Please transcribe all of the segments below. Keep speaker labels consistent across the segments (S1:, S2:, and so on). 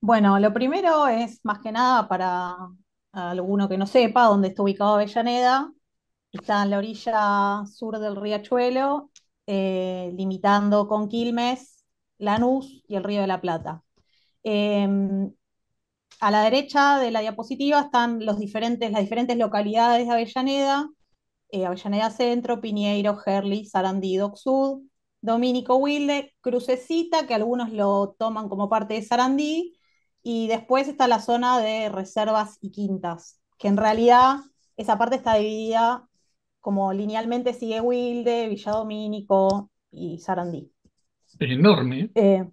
S1: Bueno, lo primero es más que nada para alguno que no sepa dónde está ubicado Avellaneda. Está en la orilla sur del riachuelo, limitando con Quilmes, Lanús y el Río de la Plata. Eh, a la derecha de la diapositiva están las diferentes localidades de Avellaneda: Avellaneda Centro, Piñeiro, Gerli, Sarandí, Dock Sud, Domínico Wilde, Crucecita, que algunos lo toman como parte de Sarandí, y después está la zona de reservas y quintas, que en realidad esa parte está dividida como linealmente sigue Wilde, Villa Domínico y Sarandí.
S2: Es enorme,
S1: Eh,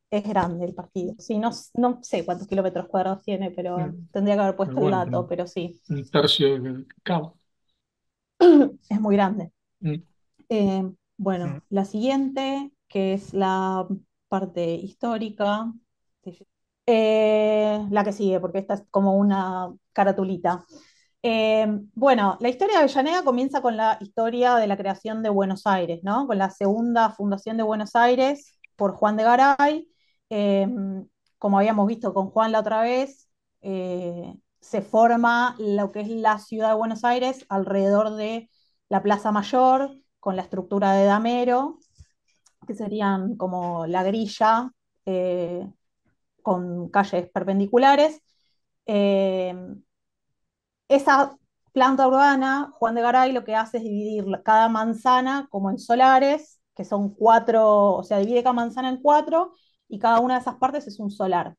S1: es grande el partido. Sí, no, no sé cuántos kilómetros cuadrados tiene,
S2: ¿eh?
S1: pero tendría que haber
S2: Pero
S1: puesto el
S2: bueno,
S1: dato, pero sí,
S2: un tercio del cabo.
S1: es muy grande.
S2: Mm,
S1: Eh,
S2: mm.
S1: bueno, la siguiente, que es la parte histórica, la que sigue, porque esta es como una caratulita. Bueno, la historia de Avellaneda comienza con la historia de la creación de Buenos Aires, ¿no? Con la segunda fundación de Buenos Aires por Juan de Garay. Eh, Como habíamos visto con Juan la otra vez, se forma lo que es la ciudad de Buenos Aires alrededor de la Plaza Mayor, con la estructura de damero, que serían como la grilla, eh, con calles perpendiculares. Eh, Esa planta urbana, Juan de Garay lo que hace es dividir cada manzana como en solares, que son cuatro, o sea, divide cada manzana en cuatro y cada una de esas partes es un solar.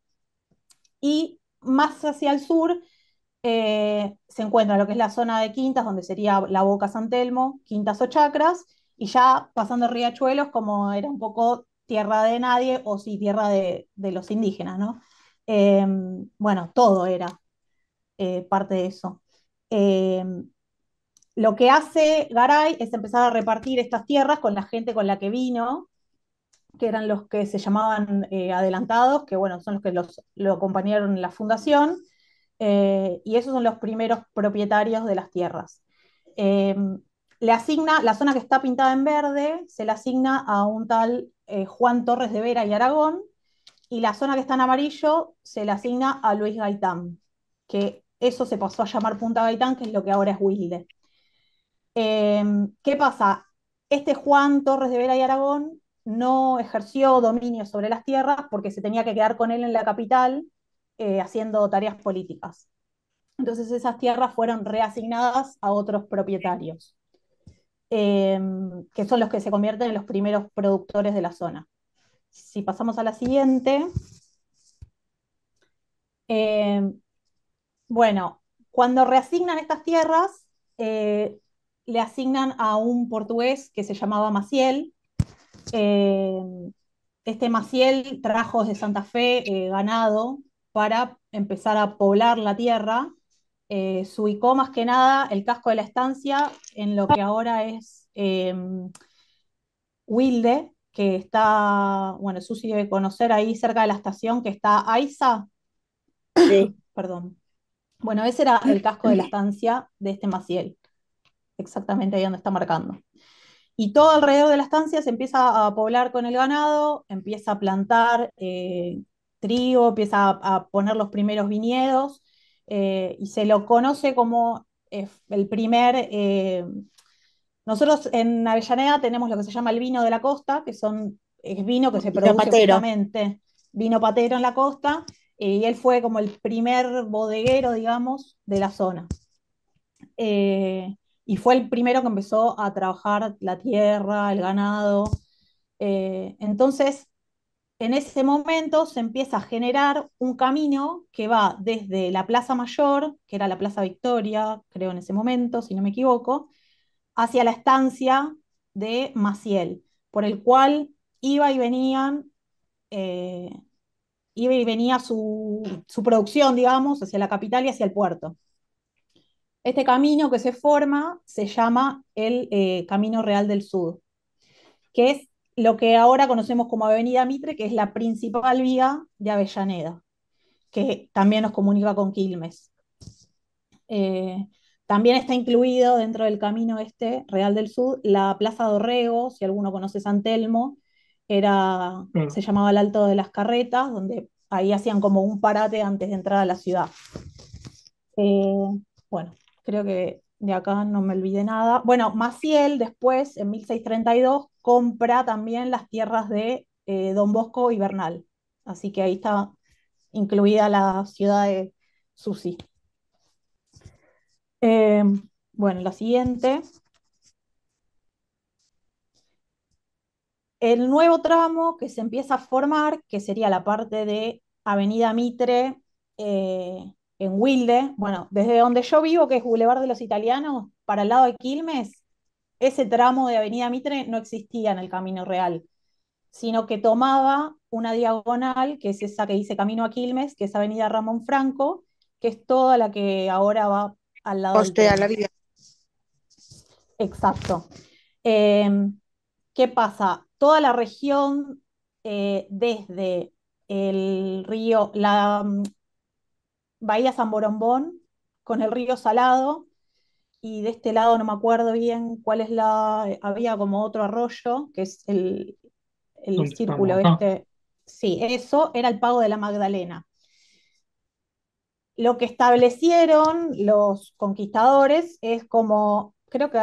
S1: Y más hacia el sur se encuentra lo que es la zona de quintas, donde sería la Boca San Telmo, quintas o chacras, y ya pasando riachuelos, como era un poco tierra de nadie, o sí, tierra de los indígenas, ¿no? Eh, bueno, todo era parte de eso. Eh, lo que hace Garay es empezar a repartir estas tierras con la gente con la que vino, que eran los que se llamaban adelantados, que bueno, son los que lo acompañaron en la fundación, y esos son los primeros propietarios de las tierras. Eh, Le asigna, la zona que está pintada en verde, se le asigna a un tal Juan Torres de Vera y Aragón, y la zona que está en amarillo se le asigna a Luis Gaitán, que eso se pasó a llamar Punta Gaitán, que es lo que ahora es Wilde. ¿Qué pasa? Este Juan Torres de Vera y Aragón no ejerció dominio sobre las tierras porque se tenía que quedar con él en la capital haciendo tareas políticas. Entonces esas tierras fueron reasignadas a otros propietarios, eh, que son los que se convierten en los primeros productores de la zona. Si pasamos a la siguiente, eh, bueno, cuando reasignan estas tierras, eh, le asignan a un portugués que se llamaba Maciel. Eh, este Maciel trajo desde Santa Fe ganado para empezar a poblar la tierra. Se ubicó más que nada el casco de la estancia en lo que ahora es Wilde, que está, bueno, Susi debe conocer ahí cerca de la estación que está Aiza,
S3: Sí.
S1: perdón. Bueno, ese era el casco de la estancia de este Maciel, exactamente ahí donde está marcando. Y todo alrededor de la estancia se empieza a poblar con el ganado, empieza a plantar trigo, empieza a poner los primeros viñedos, y se lo conoce como el primer... nosotros en Avellaneda tenemos lo que se llama el vino de la costa, que es vino que se
S3: Y
S1: produce
S3: Zapatero.
S1: justamente, vino patero en la costa, y él fue como el primer bodeguero, digamos, de la zona. Y fue el primero que empezó a trabajar la tierra, el ganado. Entonces, en ese momento se empieza a generar un camino que va desde la Plaza Mayor, que era la Plaza Victoria, creo en ese momento, si no me equivoco, hacia la estancia de Maciel, por el cual iba y venían, eh, iba y venía su producción, digamos, hacia la capital y hacia el puerto. Este camino que se forma se llama el Camino Real del Sur, que es lo que ahora conocemos como Avenida Mitre, que es la principal vía de Avellaneda, que también nos comunica con Quilmes. Eh, También está incluido dentro del camino este Real del Sur la Plaza Dorrego, si alguno conoce San Telmo,
S2: Claro.
S1: se llamaba el Alto de las Carretas, donde ahí hacían como un parate antes de entrar a la ciudad. Eh, bueno, creo que de acá no me olvidé nada. Bueno, Maciel después, en 1632 compra también las tierras de Don Bosco y Bernal. Así que ahí está incluida la ciudad de Susi. Eh, bueno, la siguiente. El nuevo tramo que se empieza a formar, que sería la parte de Avenida Mitre en Wilde, bueno, desde donde yo vivo, que es Boulevard de los Italianos, para el lado de Quilmes, ese tramo de Avenida Mitre no existía en el Camino Real, sino que tomaba una diagonal, que es esa que dice Camino a Quilmes, que es Avenida Ramón Franco, que es toda la que ahora va al lado del
S3: Coste a la
S1: tren.
S3: vida.
S1: Exacto. Eh, ¿Qué pasa? Toda la región, desde el río, la Bahía San Borombón, con el río Salado, y de este lado no me acuerdo bien cuál es había como otro arroyo, que es el
S2: ¿Dónde estamos
S1: círculo
S2: acá?
S1: este. Sí, eso era el pago de la Magdalena. Lo que establecieron los conquistadores es como, creo que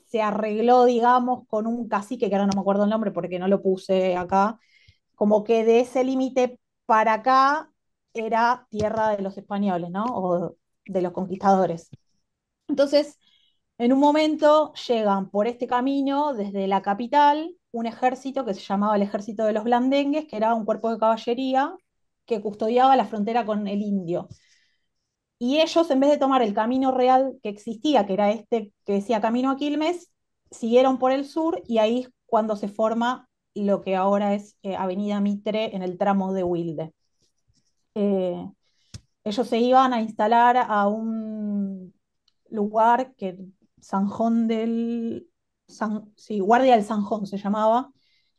S1: se arregló, digamos, con un cacique, que ahora no me acuerdo el nombre porque no lo puse acá, como que de ese límite para acá era tierra de los españoles, ¿no? O de los conquistadores. Entonces, en un momento llegan por este camino desde la capital un ejército que se llamaba el Ejército de los Blandengues, que era un cuerpo de caballería que custodiaba la frontera con el indio. Y ellos, en vez de tomar el camino real que existía, que era este que decía Camino a Quilmes, siguieron por el sur y ahí es cuando se forma lo que ahora es Avenida Mitre en el tramo de Wilde. Eh, Ellos se iban a instalar a un lugar que Sanjón sí, Guardia del Sanjón se llamaba,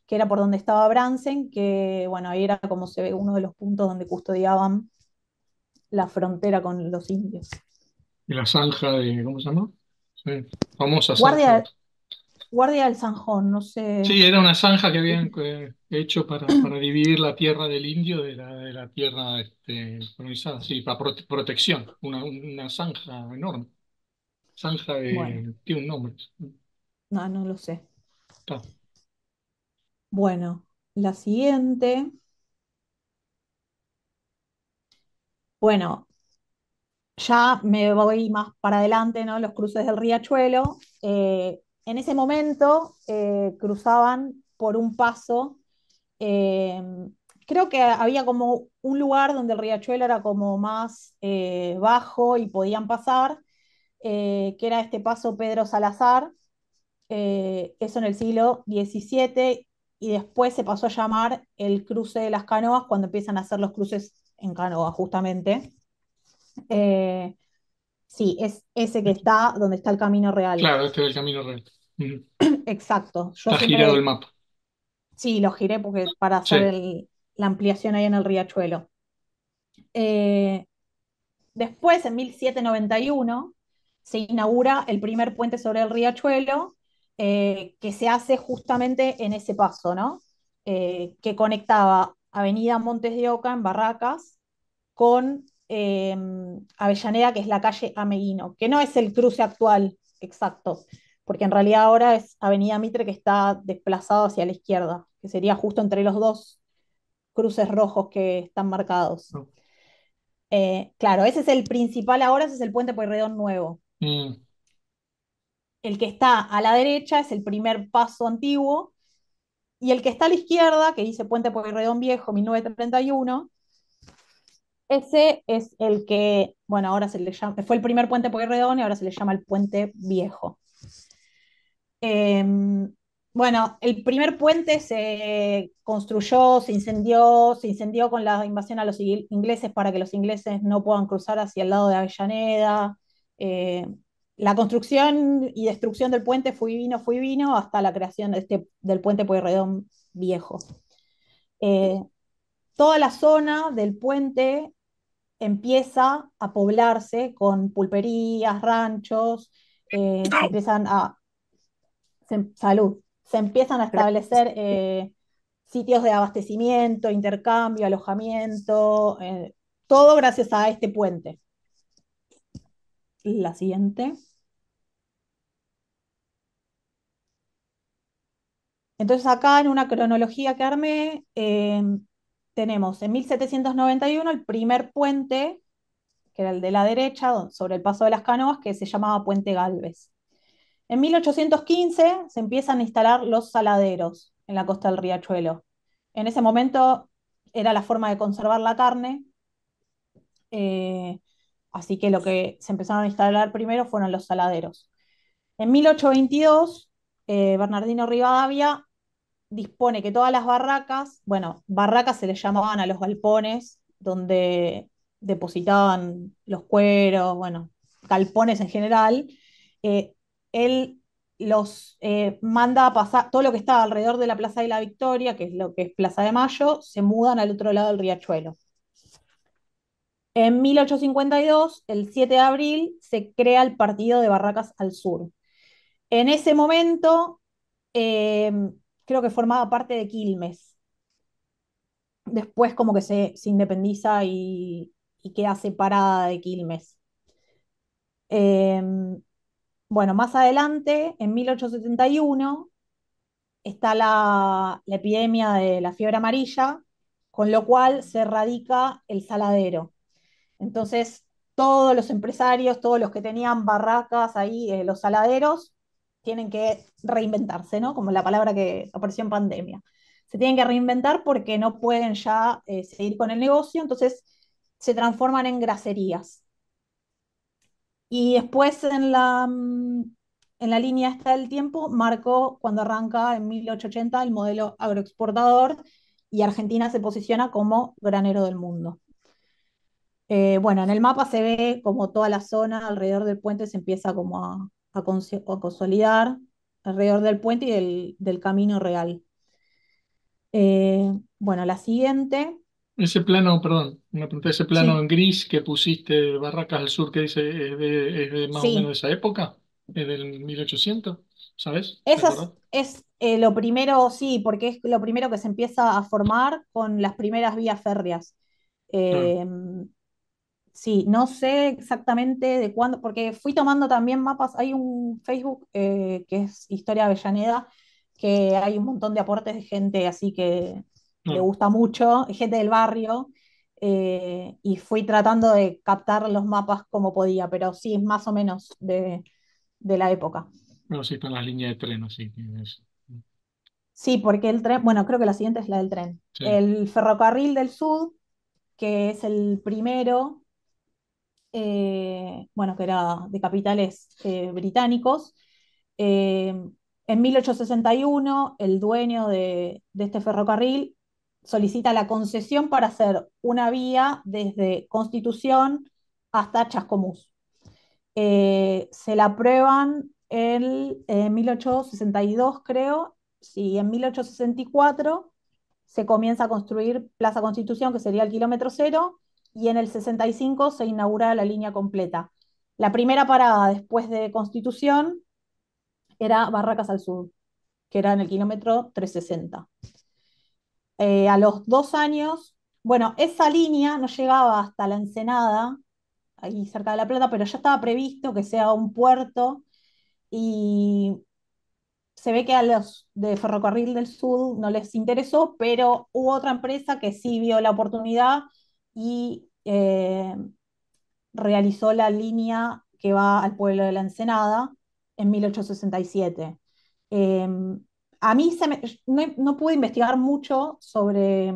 S1: que era por donde estaba Bransen, que bueno, ahí era como se ve uno de los puntos donde custodiaban la frontera con los indios.
S2: Y la zanja de, ¿cómo se llama? Sí, famosa zanja.
S1: Guardia, Guardia del Sanjón, no sé.
S2: Sí, era una zanja que habían hecho para dividir la tierra del indio de la tierra colonizada, sí, para protección, una zanja enorme. Zanja
S1: Bueno,
S2: tiene un nombre.
S1: no, no lo sé.
S2: Está.
S1: Bueno, la siguiente. Bueno, ya me voy más para adelante, ¿no? Los cruces del Riachuelo. En ese momento cruzaban por un paso. eh, Creo que había como un lugar donde el Riachuelo era como más bajo y podían pasar, que era este paso Pedro Salazar, eso en el siglo XVII, y después se pasó a llamar el cruce de las canoas cuando empiezan a hacer los cruces en canoa, justamente. Eh, sí, es ese que está donde está el Camino Real.
S2: Claro, este es el camino real. Ujú.
S1: Exacto. Yo
S2: Está girado el
S1: siempre,
S2: mapa.
S1: sí, lo giré porque para hacer
S2: Sí.
S1: la ampliación ahí en el Riachuelo. Eh, Después, en 1791 se inaugura el primer puente sobre el Riachuelo, que se hace justamente en ese paso, ¿no? Que conectaba Avenida Montes de Oca en Barracas con Avellaneda, que es la calle Ameguino, que no es el cruce actual exacto, porque en realidad ahora es Avenida Mitre que está desplazado hacia la izquierda, que sería justo entre los dos cruces rojos que están marcados.
S2: No.
S1: Claro, ese es el principal ahora, ese es el puente Pueyrredón nuevo.
S2: Mm.
S1: El que está a la derecha es el primer paso antiguo, y el que está a la izquierda, que dice Puente Pueyrredón Viejo, 1931, ese es el que, bueno, ahora se le llama, fue el primer puente Pueyrredón y ahora se le llama el Puente Viejo. Eh, bueno, el primer puente se construyó, se incendió con la invasión a los ingleses para que los ingleses no puedan cruzar hacia el lado de Avellaneda. Eh, la construcción y destrucción del puente fue y vino hasta la creación del puente Pueyrredón Viejo. Eh, Toda la zona del puente empieza a poblarse con pulperías, ranchos, se empiezan a salud, se empiezan a establecer sitios de abastecimiento, intercambio, alojamiento, todo gracias a este puente. La siguiente. Entonces acá en una cronología que armé, tenemos en 1791 el primer puente, que era el de la derecha, sobre el paso de las canoas, que se llamaba Puente Gálvez. En 1815 se empiezan a instalar los saladeros en la costa del Riachuelo. En ese momento era la forma de conservar la carne, eh, así que lo que se empezaron a instalar primero fueron los saladeros. En 1822, Bernardino Rivadavia dispone que todas las barracas, bueno, barracas se les llamaban a los galpones, donde depositaban los cueros, bueno, galpones en general, eh, él los manda a pasar, todo lo que estaba alrededor de la Plaza de la Victoria, que es lo que es Plaza de Mayo, se mudan al otro lado del riachuelo. En 1852, el 7 de abril, se crea el partido de Barracas al Sur. En ese momento, eh, creo que formaba parte de Quilmes. Después como que se independiza y queda separada de Quilmes. Eh, bueno, más adelante, en 1871, está la epidemia de la fiebre amarilla, con lo cual se erradica el saladero. Entonces, todos los empresarios, todos los que tenían barracas ahí, los saladeros, tienen que reinventarse, ¿no? Como la palabra que apareció en pandemia. Se tienen que reinventar porque no pueden ya seguir con el negocio, entonces se transforman en graserías. Y después en la línea esta del tiempo, marcó cuando arranca en 1880 el modelo agroexportador y Argentina se posiciona como granero del mundo. Bueno, en el mapa se ve como toda la zona alrededor del puente se empieza como a consolidar alrededor del puente y del camino real. Bueno, la siguiente,
S2: Ese plano, perdón, una pregunta, ese plano
S1: sí,
S2: en gris que pusiste de Barracas al Sur, que dice, es de más o menos de
S1: sí,
S2: esa época? ¿Es del 1800? ¿Sabes? ¿Te
S1: esa
S2: acordás?
S1: es lo primero, sí, porque es lo primero que se empieza a formar con las primeras vías férreas.
S2: Claro,
S1: Eh, Sí, no sé exactamente de cuándo, porque fui tomando también mapas. Hay un Facebook que es Historia Avellaneda, que hay un montón de aportes de gente así que le
S2: claro.
S1: gusta mucho, gente del barrio, y fui tratando de captar los mapas como podía, pero sí, es más o menos de la época.
S2: Bueno, sí, están las líneas de tren, así que
S1: Sí, porque el tren, bueno, creo que la siguiente es la del tren.
S2: sí.
S1: El ferrocarril del sur, que es el primero, bueno, que era de capitales británicos. Eh, en 1861, el dueño de este ferrocarril solicita la concesión para hacer una vía desde Constitución hasta Chascomús. Se la aprueban en 1862, creo, sí, en 1864 se comienza a construir Plaza Constitución, que sería el kilómetro cero, y en el 65 se inaugura la línea completa. La primera parada después de Constitución era Barracas al Sur, que era en el kilómetro 360. A los 2 años, bueno, esa línea no llegaba hasta la Ensenada, ahí cerca de La Plata, pero ya estaba previsto que sea un puerto y se ve que a los de Ferrocarril del Sur no les interesó, pero hubo otra empresa que sí vio la oportunidad y realizó la línea que va al pueblo de la Ensenada en 1867. Eh, a mí no pude investigar mucho sobre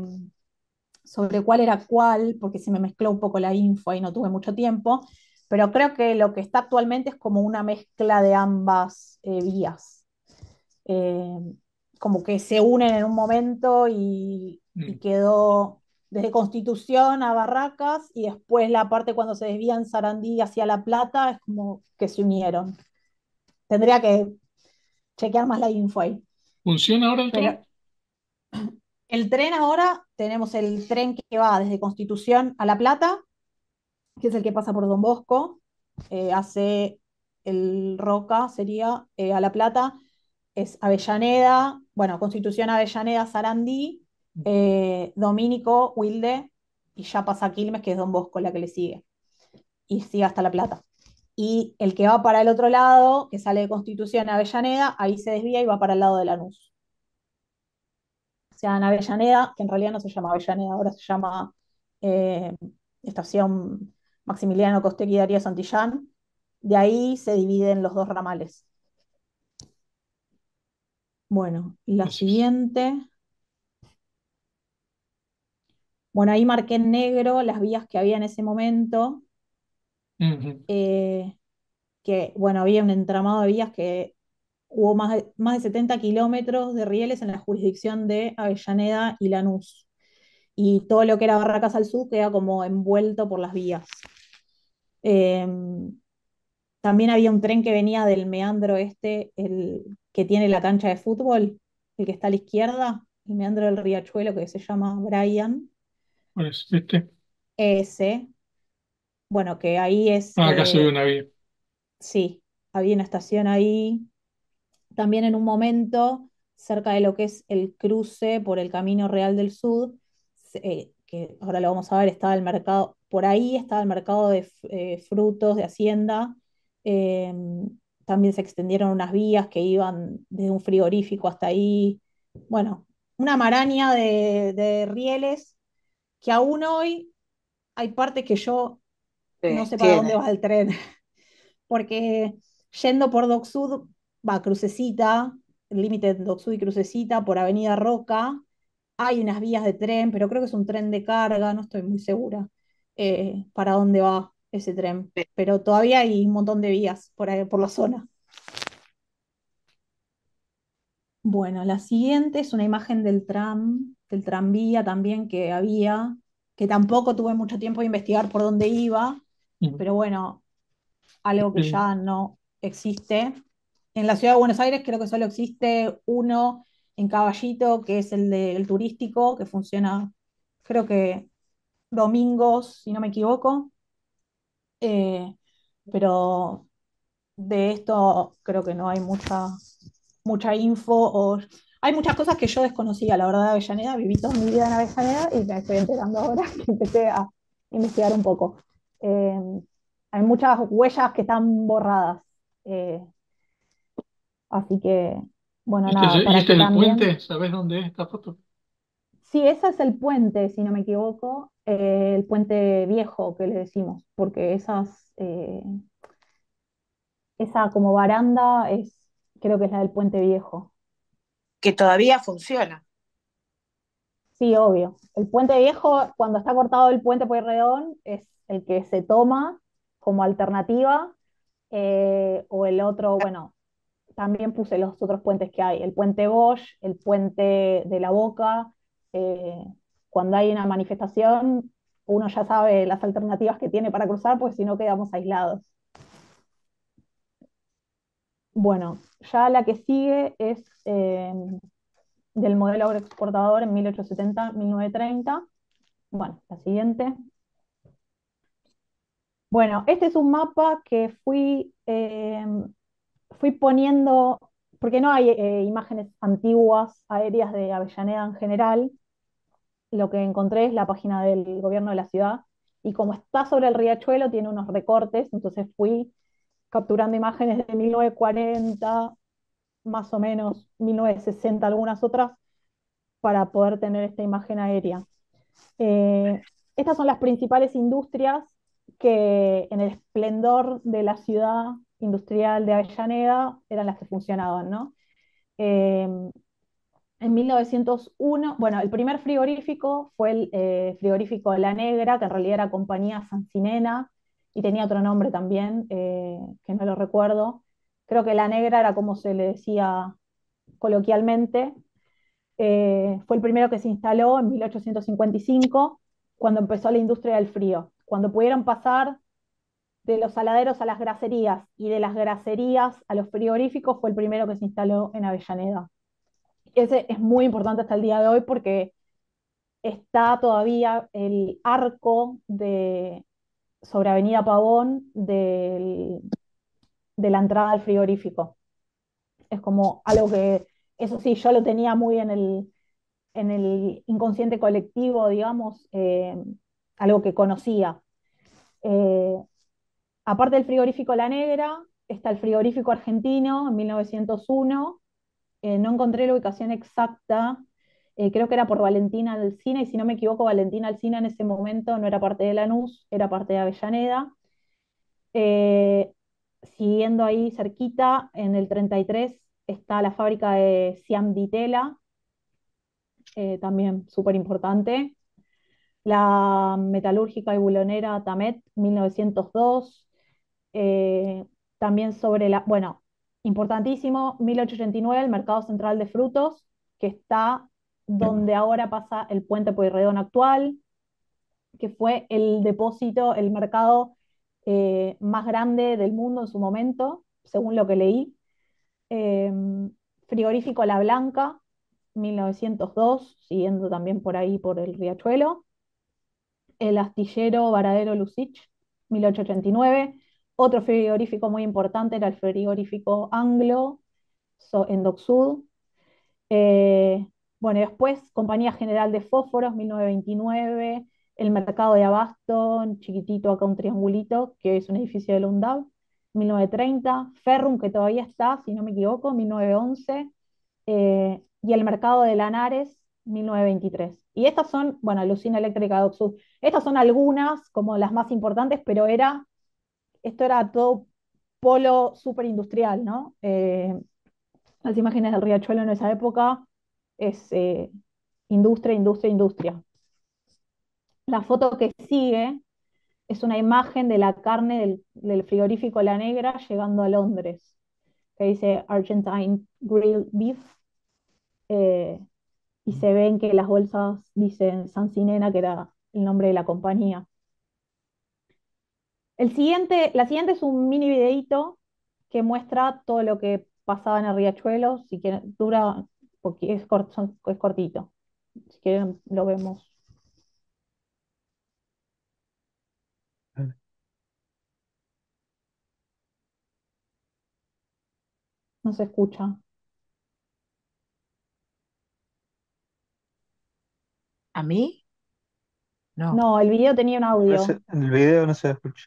S1: cuál era cuál, porque se me mezcló un poco la info y no tuve mucho tiempo, pero creo que lo que está actualmente es como una mezcla de ambas vías. Eh, Como que se unen en un momento y
S2: Mm.
S1: quedó desde Constitución a Barracas y después la parte cuando se desvían Sarandí hacia La Plata es como que se unieron. Tendría que chequear más la info ahí.
S2: ¿Funciona ahora el tren?
S1: Pero el tren ahora, tenemos el tren que va desde Constitución a La Plata, que es el que pasa por Don Bosco, hace el Roca, sería a La Plata, es Avellaneda, bueno, Constitución Avellaneda, Sarandí, Domínico, Wilde, y ya pasa a Quilmes, que es Don Bosco la que le sigue, y sigue hasta La Plata. Y el que va para el otro lado, que sale de Constitución a Avellaneda, ahí se desvía y va para el lado de Lanús. O sea, en Avellaneda, que en realidad no se llama Avellaneda, ahora se llama eh, Estación Maximiliano Costecchi y Darío Santillán, de ahí se dividen los dos ramales. Bueno, la
S2: Entonces,
S1: siguiente. Bueno, ahí marqué en negro las vías que había en ese momento,
S2: ujú.
S1: eh, que, bueno, había un entramado de vías que hubo más de 70 kilómetros de rieles en la jurisdicción de Avellaneda y Lanús. Y todo lo que era Barracas al sur queda como envuelto por las vías. Eh, También había un tren que venía del meandro este, el que tiene la cancha de fútbol, el que está a la izquierda, el meandro del Riachuelo que se llama Brian,
S2: Pues, ¿viste?
S1: ese, bueno, que ahí es,
S2: Ah, acá se ve una vía.
S1: sí, había una estación ahí. También en un momento, cerca de lo que es el cruce por el Camino Real del Sur, que ahora lo vamos a ver, estaba el mercado, por ahí estaba el mercado de frutos de Hacienda. eh, También se extendieron unas vías que iban desde un frigorífico hasta ahí. Bueno, una maraña de rieles que aún hoy hay partes que yo no sé para dónde
S3: Tiene.
S1: va el tren, porque yendo por Dock Sud, va Crucecita, el límite de Dock Sud y Crucecita, por Avenida Roca, hay unas vías de tren, pero creo que es un tren de carga, no estoy muy segura para dónde va ese tren. Pero todavía hay un montón de vías por ahí, por la zona. Bueno, la siguiente es una imagen del tranvía también que había, que tampoco tuve mucho tiempo de investigar por dónde iba,
S2: Ujú.
S1: pero bueno, algo que
S2: Sí.
S1: ya no existe. En la ciudad de Buenos Aires creo que solo existe uno en Caballito, que es el del turístico, que funciona, creo que domingos, si no me equivoco. Eh, pero de esto creo que no hay mucha info. Hay muchas cosas que yo desconocía, la verdad, de Avellaneda. Viví toda mi vida en Avellaneda y me estoy enterando ahora que empecé a investigar un poco. Eh, Hay muchas huellas que están borradas. Eh, Así que, bueno, nada,
S2: Y
S1: para
S2: este
S1: que
S2: es el
S1: también.
S2: puente? ¿Sabés dónde es esta foto?
S1: Sí, ese es el puente, si no me equivoco, el puente viejo que le decimos, porque esa como baranda creo que es la del puente viejo.
S3: Que todavía funciona.
S1: Sí, obvio. El puente viejo, cuando está cortado el puente Pueyrredón, es el que se toma como alternativa, o el otro, bueno, también puse los otros puentes que hay, el puente Bosch, el puente de la Boca. eh, Cuando hay una manifestación, uno ya sabe las alternativas que tiene para cruzar, porque si no quedamos aislados. Bueno, ya la que sigue es del modelo agroexportador en 1870-1930. Bueno, la siguiente. Bueno, este es un mapa que fui poniendo, porque no hay imágenes antiguas aéreas de Avellaneda en general. Lo que encontré es la página del gobierno de la ciudad, y como está sobre el riachuelo tiene unos recortes, entonces fui capturando imágenes de 1940, más o menos 1960, algunas otras, para poder tener esta imagen aérea. Eh, Estas son las principales industrias que en el esplendor de la ciudad industrial de Avellaneda eran las que funcionaban, ¿no? Eh, En 1901, bueno, el primer frigorífico fue el frigorífico La Negra, que en realidad era compañía Sancinena y tenía otro nombre también, que no lo recuerdo. Creo que La Negra era como se le decía coloquialmente. Fue el primero que se instaló en 1855, cuando empezó la industria del frío. Cuando pudieron pasar de los saladeros a las graserías y de las graserías a los frigoríficos, fue el primero que se instaló en Avellaneda. Ese es muy importante hasta el día de hoy porque está todavía el arco sobre Avenida Pavón de la entrada al frigorífico. Es como algo que, eso sí, yo lo tenía muy en el inconsciente colectivo, digamos, algo que conocía. Eh, Aparte del frigorífico La Negra, está el frigorífico argentino en 1901. No encontré la ubicación exacta, creo que era por Valentina Alsina, y si no me equivoco, Valentina Alsina en ese momento no era parte de Lanús, era parte de Avellaneda. Eh, Siguiendo ahí cerquita, en el 33 está la fábrica de Siam Di Tela, también súper importante. La metalúrgica y bulonera Tamet, 1902. Eh, También sobre bueno, importantísimo, 1889, el Mercado Central de Frutos, que está donde ahora pasa el puente Pueyrredón actual, que fue el depósito, el mercado más grande del mundo en su momento, según lo que leí. Eh, Frigorífico La Blanca, 1902, siguiendo también por ahí por el Riachuelo. El astillero Varadero Lucich, 1889. Otro frigorífico muy importante era el frigorífico Anglo, en Dock Sud. Eh, bueno, después Compañía General de Fósforos, 1929. El Mercado de Abasto, chiquitito acá un triangulito, que es un edificio de la UNDAV, 1930. Ferrum, que todavía está, si no me equivoco, 1911. Y el Mercado de Lanares, 1923. Y estas son, bueno, la usina eléctrica de Dock Sud. Estas son algunas, como las más importantes, pero esto era todo polo súper industrial, ¿no? Las imágenes del Riachuelo en esa época es industria, industria, industria. La foto que sigue es una imagen de la carne del frigorífico La Negra llegando a Londres, que dice Argentine Grilled Beef, eh, y se ven que las bolsas dicen Sancinena, que era el nombre de la compañía. La siguiente es un mini videíto que muestra todo lo que pasaba en el Riachuelo, si quieren, dura, porque es cortito, si quieren lo vemos. No se escucha.
S3: ¿A mí? No.
S1: No, el video tenía un audio.
S4: El video no se escucha.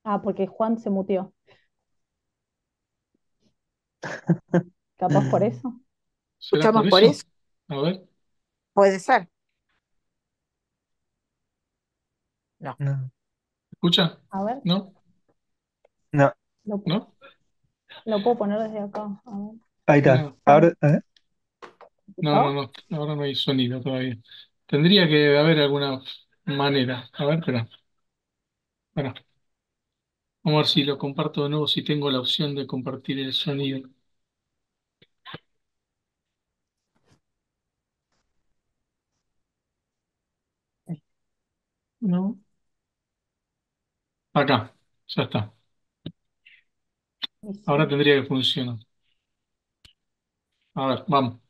S1: Ah, porque Juan se muteó. Capaz por eso.
S2: ¿Será por
S3: ¿Escuchamos por
S2: eso?
S3: eso?
S2: A ver,
S3: Puede ser. No.
S4: No,
S2: ¿escucha?
S1: A ver,
S2: ¿No?
S4: no,
S1: lo,
S2: ¿No?
S1: lo puedo poner desde acá. A ver.
S4: ahí está.
S2: No,
S4: Ahora,
S2: no, no,
S1: ¿Escuchado?
S2: no. Ahora no hay sonido todavía. Tendría que haber alguna manera. A ver, espera. Bueno, vamos a ver si lo comparto de nuevo, si tengo la opción de compartir el sonido. No. Acá, ya está.
S1: Y sí.
S2: Ahora tendría que funcionar. A ver, vamos.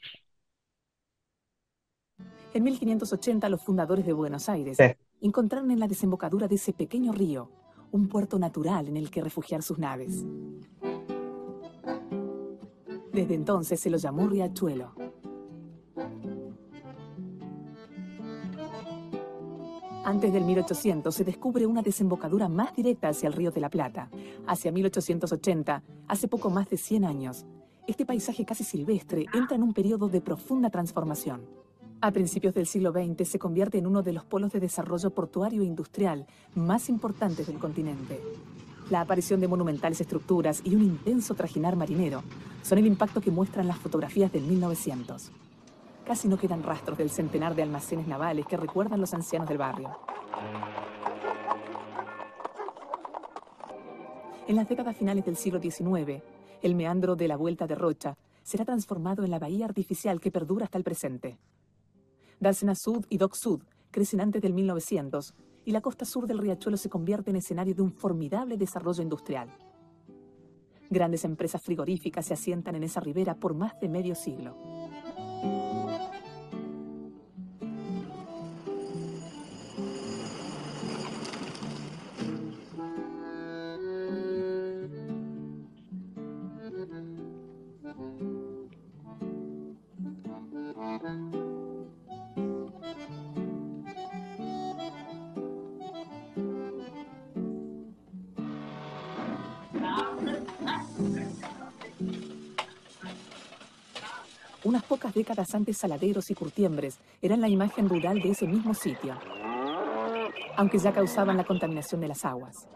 S5: En 1580 los fundadores de Buenos Aires
S4: sí.
S5: encontraron en la desembocadura de ese pequeño río un puerto natural en el que refugiar sus naves. Desde entonces se lo llamó Riachuelo. Antes del 1800 se descubre una desembocadura más directa hacia el Río de la Plata. Hacia 1880, hace poco más de 100 años, este paisaje casi silvestre entra en un periodo de profunda transformación. A principios del siglo XX se convierte en uno de los polos de desarrollo portuario e industrial más importantes del continente. La aparición de monumentales estructuras y un intenso trajinar marinero son el impacto que muestran las fotografías del 1900. Casi no quedan rastros del centenar de almacenes navales que recuerdan los ancianos del barrio. En las décadas finales del siglo XIX, el meandro de la Vuelta de Rocha será transformado en la bahía artificial que perdura hasta el presente. Dársena Sud y Dock Sud crecen antes del 1900 y la costa sur del Riachuelo se convierte en escenario de un formidable desarrollo industrial. Grandes empresas frigoríficas se asientan en esa ribera por más de medio siglo. Unas pocas décadas antes, saladeros y curtiembres eran la imagen rural de ese mismo sitio, aunque ya causaban la contaminación de las aguas.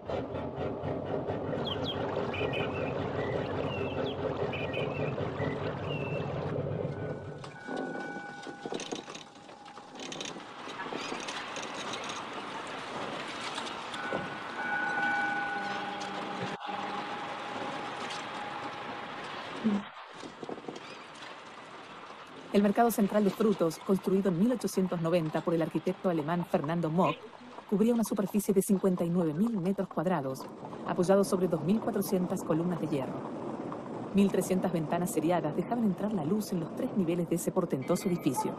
S5: El mercado central de frutos, construido en 1890 por el arquitecto alemán Fernando Mock, cubría una superficie de 59.000 metros cuadrados, apoyado sobre 2.400 columnas de hierro. 1.300 ventanas seriadas dejaban entrar la luz en los 3 niveles de ese portentoso edificio.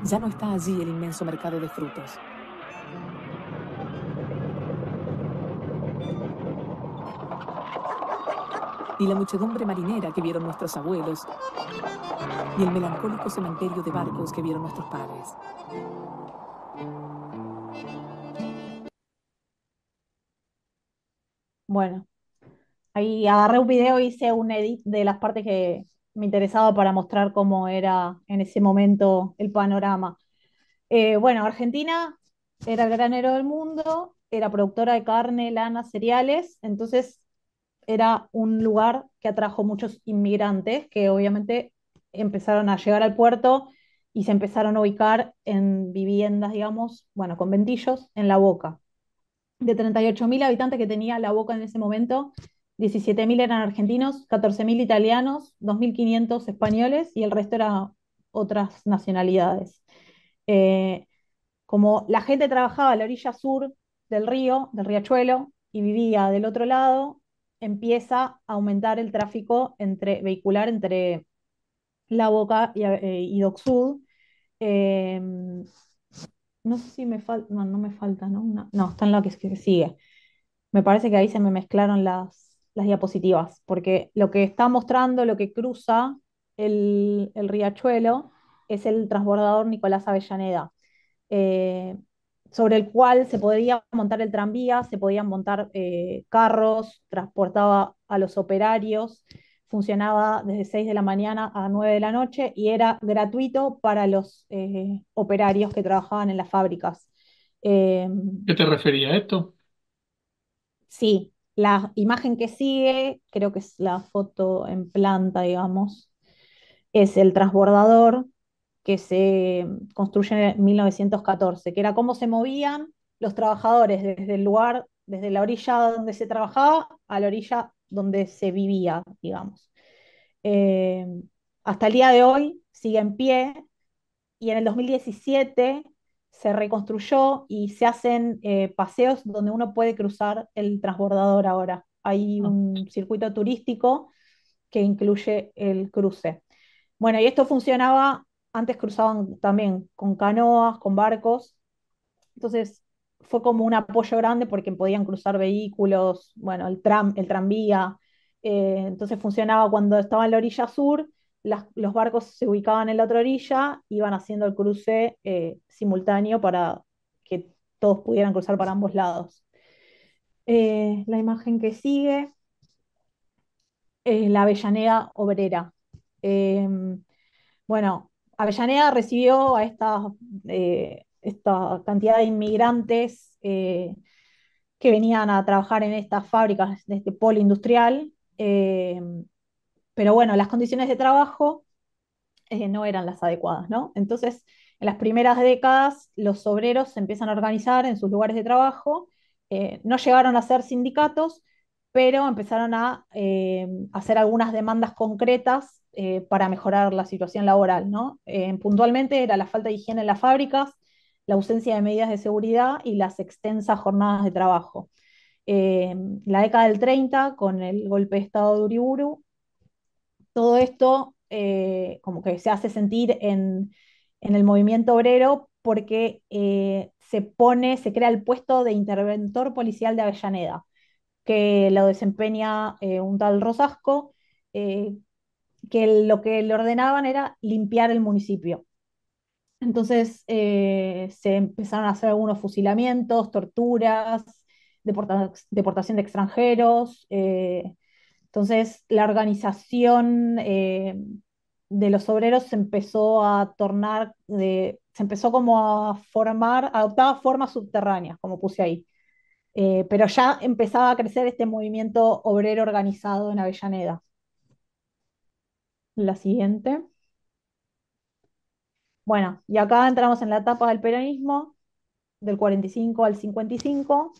S5: Ya no está allí el inmenso mercado de frutos. Ni la muchedumbre marinera que vieron nuestros abuelos, ni el melancólico cementerio de barcos que vieron nuestros padres.
S1: Bueno, ahí agarré un video, hice un edit de las partes que me interesaba para mostrar cómo era en ese momento el panorama. Bueno, Argentina era el granero del mundo, era productora de carne, lana, cereales, entonces era un lugar que atrajo muchos inmigrantes que obviamente empezaron a llegar al puerto y se empezaron a ubicar en viviendas, digamos, bueno, conventillos en La Boca. De 38.000 habitantes que tenía La Boca en ese momento, 17.000 eran argentinos, 14.000 italianos, 2.500 españoles y el resto eran otras nacionalidades. Eh, Como la gente trabajaba a la orilla sur del río, del riachuelo, y vivía del otro lado, empieza a aumentar el tráfico vehicular entre La Boca y Dock Sud. Eh, no sé si me falta, no, no me falta, ¿no? No, está en la que sigue. Me parece que ahí se me mezclaron las diapositivas, porque lo que está mostrando, lo que cruza el riachuelo, es el transbordador Nicolás Avellaneda, eh, sobre el cual se podía montar el tranvía, se podían montar carros, transportaba a los operarios, funcionaba desde 6 de la mañana a 9 de la noche y era gratuito para los operarios que trabajaban en las fábricas. Eh,
S2: ¿Qué te refería a esto?
S1: Sí, la imagen que sigue, creo que es la foto en planta, digamos, es el transbordador que se construye en 1914, que era cómo se movían los trabajadores desde el lugar, desde la orilla donde se trabajaba a la orilla donde se vivía, digamos. Eh, Hasta el día de hoy sigue en pie y en el 2017 se reconstruyó y se hacen paseos donde uno puede cruzar el transbordador ahora. Hay
S2: Ah,
S1: un circuito turístico que incluye el cruce. Bueno, y esto funcionaba, antes cruzaban también con canoas, con barcos, entonces fue como un apoyo grande porque podían cruzar vehículos, bueno, el tranvía, entonces funcionaba cuando estaba en la orilla sur, los barcos se ubicaban en la otra orilla, iban haciendo el cruce simultáneo para que todos pudieran cruzar para ambos lados. La imagen que sigue es la Avellaneda Obrera. Eh, bueno, Avellaneda recibió a esta cantidad de inmigrantes que venían a trabajar en estas fábricas de este polo industrial, pero bueno, las condiciones de trabajo no eran las adecuadas, ¿no? Entonces, en las primeras décadas, los obreros se empiezan a organizar en sus lugares de trabajo, no llegaron a ser sindicatos, pero empezaron a hacer algunas demandas concretas para mejorar la situación laboral, ¿no? Puntualmente era la falta de higiene en las fábricas, la ausencia de medidas de seguridad y las extensas jornadas de trabajo. La década del 30, con el golpe de Estado de Uriburu, todo esto como que se hace sentir en el movimiento obrero porque se crea el puesto de interventor policial de Avellaneda, que lo desempeña un tal Rosasco, eh, que lo que le ordenaban era limpiar el municipio. Entonces se empezaron a hacer algunos fusilamientos, torturas, deportación de extranjeros. Entonces la organización de los obreros se empezó a tornar, se empezó como a formar, adoptaba formas subterráneas, como puse ahí. Pero ya empezaba a crecer este movimiento obrero organizado en Avellaneda. La siguiente. Bueno, y acá entramos en la etapa del peronismo, del 45 al 55.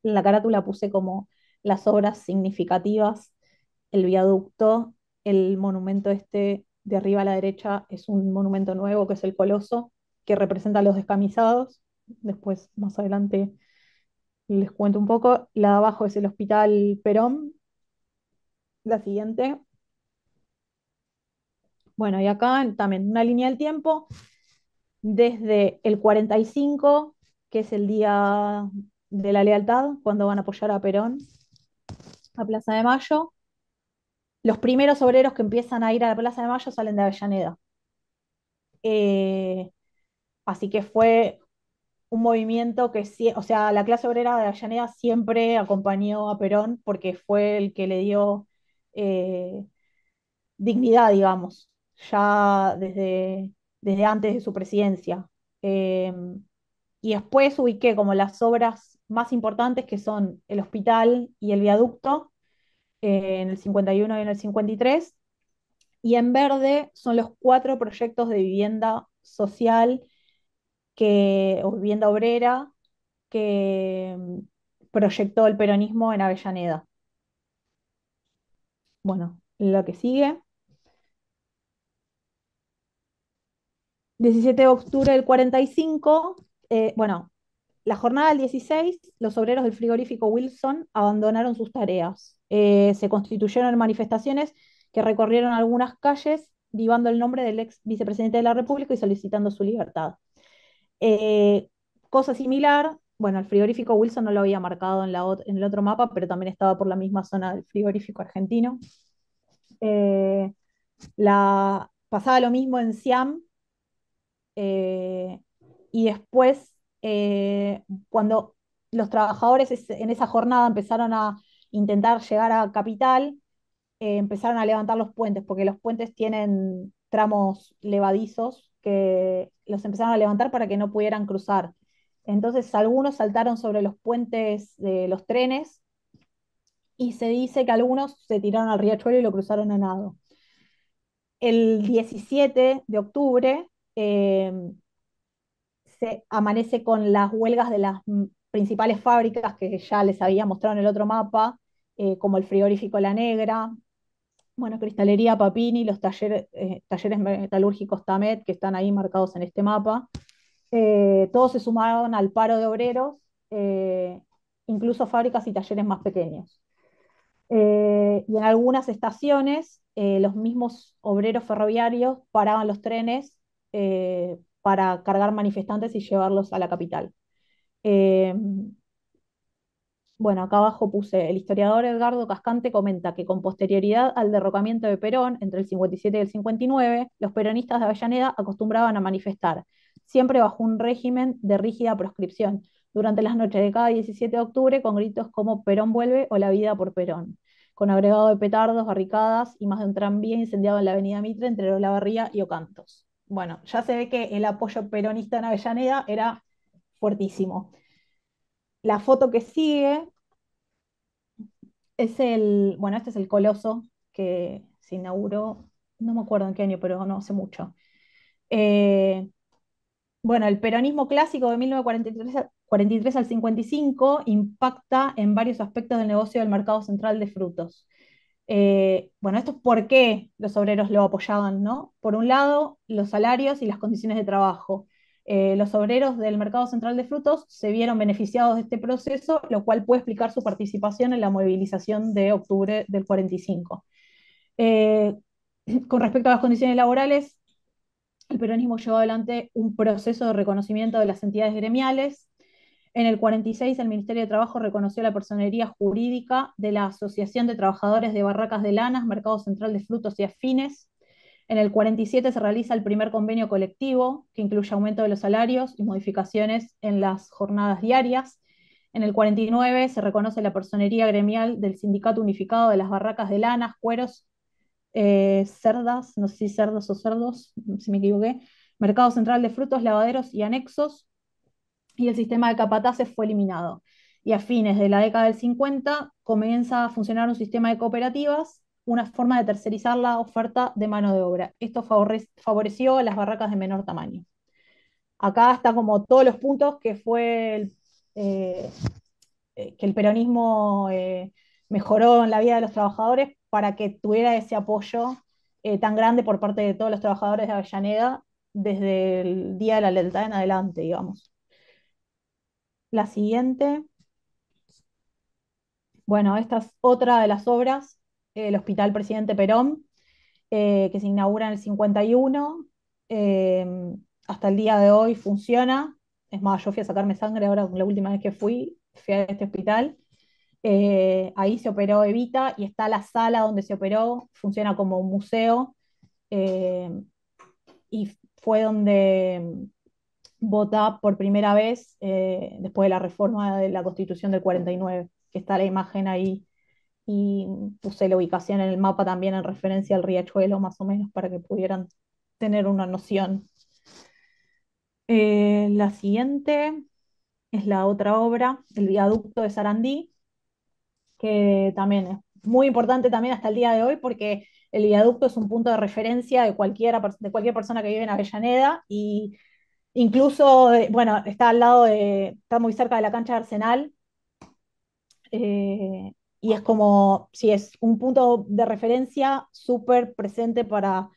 S1: En la carátula puse como las obras significativas, el viaducto, el monumento este de arriba a la derecha es un monumento nuevo que es el Coloso, que representa a los descamisados. Después, más adelante, les cuento un poco. La de abajo es el Hospital Perón. La siguiente. Bueno, y acá también una línea del tiempo, desde el 45, que es el Día de la Lealtad, cuando van a apoyar a Perón, a Plaza de Mayo. Los primeros obreros que empiezan a ir a la Plaza de Mayo salen de Avellaneda. Eh, Así que fue un movimiento que, o sea, la clase obrera de Avellaneda siempre acompañó a Perón porque fue el que le dio eh, dignidad, digamos, ya desde antes de su presidencia. Eh, y después ubiqué como las obras más importantes que son el hospital y el viaducto en el 51 y en el 53. Y en verde son los 4 proyectos de vivienda social o vivienda obrera que proyectó el peronismo en Avellaneda. Bueno, lo que sigue. 17 de octubre del 45, bueno, la jornada del 16, los obreros del frigorífico Wilson abandonaron sus tareas. Se constituyeron manifestaciones que recorrieron algunas calles, vivando el nombre del ex vicepresidente de la República y solicitando su libertad. Eh, Cosa similar, bueno, el frigorífico Wilson no lo había marcado en el otro mapa, pero también estaba por la misma zona del frigorífico argentino. Eh, Pasaba lo mismo en Siam, eh, y después, cuando los trabajadores en esa jornada empezaron a intentar llegar a Capital, empezaron a levantar los puentes, porque los puentes tienen tramos levadizos que los empezaron a levantar para que no pudieran cruzar. Entonces algunos saltaron sobre los puentes de los trenes y se dice que algunos se tiraron al riachuelo y lo cruzaron a nado. El 17 de octubre se amanece con las huelgas de las principales fábricas que ya les había mostrado en el otro mapa, como el frigorífico La Negra, bueno, Cristalería Papini, los talleres metalúrgicos Tamet, que están ahí marcados en este mapa. Todos se sumaron al paro de obreros, eh, incluso fábricas y talleres más pequeños. Y en algunas estaciones, los mismos obreros ferroviarios paraban los trenes para cargar manifestantes y llevarlos a la capital. Eh, bueno, acá abajo puse, el historiador Edgardo Cascante comenta que con posterioridad al derrocamiento de Perón, entre el 57 y el 59, los peronistas de Avellaneda acostumbraban a manifestar, siempre bajo un régimen de rígida proscripción, durante las noches de cada 17 de octubre con gritos como Perón vuelve o la vida por Perón, con agregado de petardos, barricadas y más de un tranvía incendiado en la avenida Mitre entre Olavarría y Ocantos. Bueno, ya se ve que el apoyo peronista en Avellaneda era fuertísimo. La foto que sigue bueno, este es el Coloso que se inauguró, no me acuerdo en qué año, pero no hace mucho. Eh, bueno, el peronismo clásico de 1943 al 55 impacta en varios aspectos del negocio del mercado central de frutos. Bueno, esto es por qué los obreros lo apoyaban, ¿no? Por un lado, los salarios y las condiciones de trabajo. Los obreros del mercado central de frutos se vieron beneficiados de este proceso, lo cual puede explicar su participación en la movilización de octubre del 45. Con respecto a las condiciones laborales, el peronismo llevó adelante un proceso de reconocimiento de las entidades gremiales. En el 46, el Ministerio de Trabajo reconoció la personería jurídica de la Asociación de Trabajadores de Barracas de Lanas, Mercado Central de Frutos y Afines. En el 47 se realiza el primer convenio colectivo, que incluye aumento de los salarios y modificaciones en las jornadas diarias. En el 49 se reconoce la personería gremial del Sindicato Unificado de las Barracas de Lanas, Cueros, Cerdas, no sé si cerdos o cerdos, si me equivoqué, Mercado Central de Frutos, Lavaderos y Anexos, y el sistema de capataces fue eliminado. Y a fines de la década del 50 comienza a funcionar un sistema de cooperativas, una forma de tercerizar la oferta de mano de obra. Esto favoreció a las barracas de menor tamaño. Acá está como todos los puntos que fue eh, que el peronismo mejoró en la vida de los trabajadores para que tuviera ese apoyo tan grande por parte de todos los trabajadores de Avellaneda desde el día de la lealtad en adelante, digamos. La siguiente, bueno, esta es otra de las obras, el Hospital Presidente Perón, que se inaugura en el 51, eh, hasta el día de hoy funciona. Es más, yo fui a sacarme sangre ahora, la última vez que fui a este hospital. Ahí se operó Evita y está la sala donde se operó, funciona como un museo, eh, y fue donde vota por primera vez después de la reforma de la Constitución del 49, que está la imagen ahí, y puse la ubicación en el mapa también en referencia al riachuelo, más o menos, para que pudieran tener una noción. La siguiente es la otra obra, el viaducto de Sarandí, que también es muy importante también hasta el día de hoy, porque el viaducto es un punto de referencia de cualquier persona que vive en Avellaneda, y incluso, bueno, está muy cerca de la cancha de Arsenal, y es como, sí, es un punto de referencia súper presente para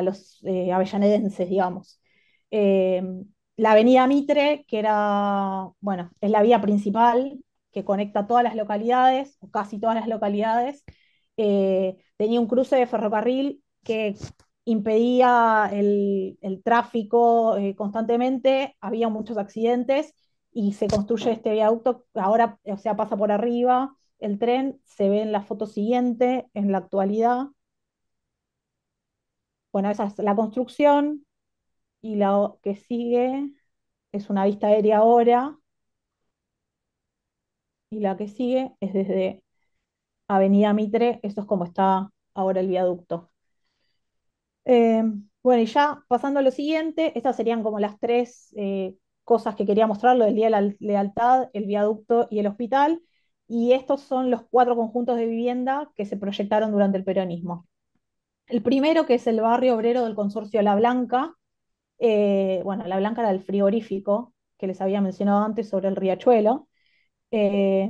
S1: los avellanedenses, digamos. Eh, la avenida Mitre, que era, bueno, es la vía principal que conecta todas las localidades, o casi todas las localidades, tenía un cruce de ferrocarril que impedía el tráfico constantemente, había muchos accidentes y se construye este viaducto, ahora, o sea, pasa por arriba el tren, se ve en la foto siguiente, en la actualidad. Bueno, esa es la construcción, y la que sigue es una vista aérea ahora, y la que sigue es desde Avenida Mitre, eso es como está ahora el viaducto. Eh, bueno, y ya pasando a lo siguiente, estas serían como las tres cosas que quería mostrar, lo del Día de la Lealtad, el viaducto y el hospital, y estos son los 4 conjuntos de vivienda que se proyectaron durante el peronismo. El primero, que es el barrio obrero del consorcio La Blanca. Bueno, La Blanca era el frigorífico que les había mencionado antes sobre el riachuelo. Eh,